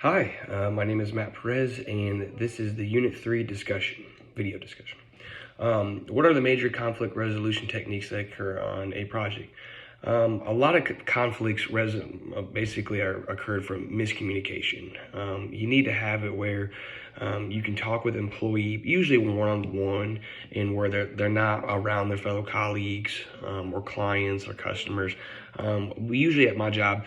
Hi, my name is Matt Perez, and this is the Unit 3 video discussion. What are the major conflict resolution techniques that occur on a project? A lot of conflicts basically occurred from miscommunication. You need to have it where you can talk with employee, usually one-on-one, and where they're not around their fellow colleagues or clients or customers. We usually at my job,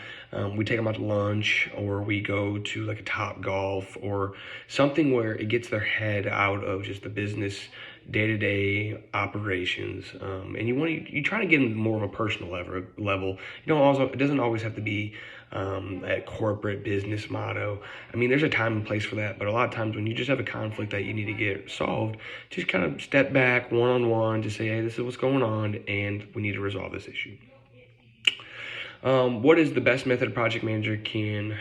we take them out to lunch, or we go to like a Top Golf or something where it gets their head out of just the business day-to-day operations, and you try to get them more of a personal level. It doesn't always have to be that corporate business motto. I mean, there's a time and place for that, but a lot of times when you just have a conflict that you need to get solved, just kind of step back one-on-one to say, hey, this is what's going on, and we need to resolve this issue. What is the best method a project manager can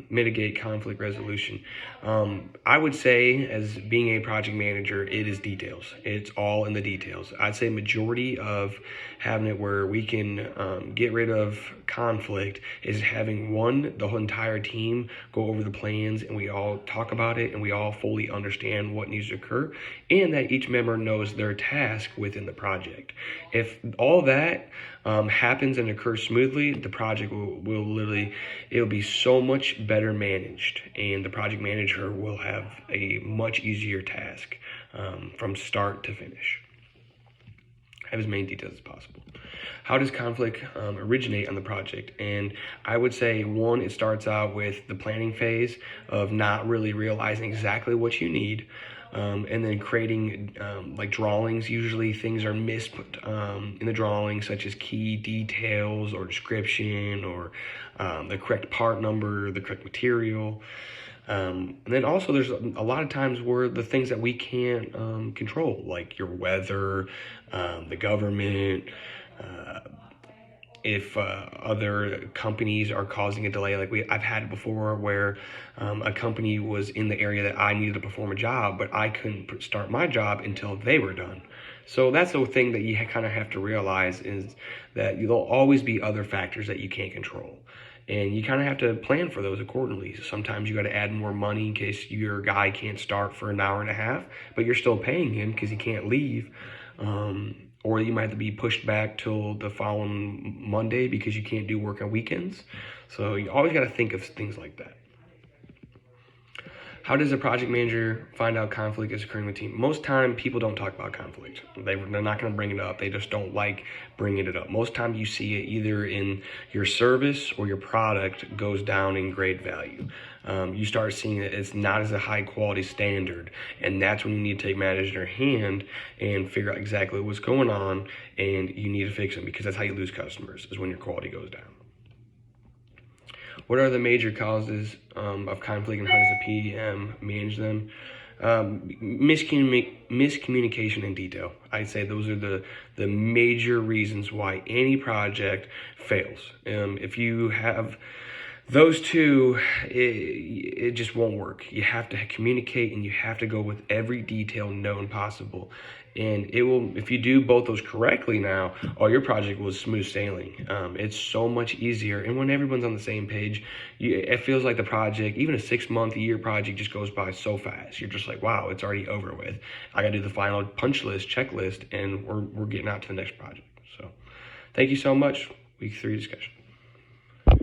mitigate conflict resolution? I would say, as being a project manager, it is details. It's all in the details. I'd say majority of having it where we can get rid of conflict is having the whole entire team go over the plans, and we all talk about it, and we all fully understand what needs to occur, and that each member knows their task within the project. If all that happens and occurs smoothly, the project it'll be so much better managed, and the project manager will have a much easier task from start to finish. Have as many details as possible. How does conflict originate on the project? And I would say, one, it starts out with the planning phase of not really realizing exactly what you need. And then creating like drawings. Usually things are missed in the drawing, such as key details or description or the correct part number, the correct material. And then also there's a lot of times where the things that we can't control, like your weather, the government, if other companies are causing a delay. I've had it before where a company was in the area that I needed to perform a job, but I couldn't start my job until they were done. So that's the thing that you kind of have to realize, is that there'll always be other factors that you can't control. And you kind of have to plan for those accordingly. Sometimes you got to add more money in case your guy can't start for an hour and a half, but you're still paying him because he can't leave. Or you might have to be pushed back till the following Monday because you can't do work on weekends. So you always got to think of things like that. How does a project manager find out conflict is occurring with the team? Most time, people don't talk about conflict. They're not going to bring it up. They just don't like bringing it up. Most time you see it either in your service or your product goes down in grade value. You start seeing that it's not as a high quality standard, and that's when you need to take matters in your hand and figure out exactly what's going on, and you need to fix them, because that's how you lose customers, is when your quality goes down. What are the major causes of conflict, and how does the PM manage them? Miscommunication and detail. I'd say those are the major reasons why any project fails. If you have those two, it just won't work. You have to communicate, and you have to go with every detail known possible. And it will, if you do both those correctly now, your project was smooth sailing. It's so much easier. And when everyone's on the same page, it feels like the project, even a 6-month, a year project, just goes by so fast. You're just like, wow, it's already over with. I got to do the final punch list, checklist, and we're getting out to the next project. So thank you so much. Week 3 discussion.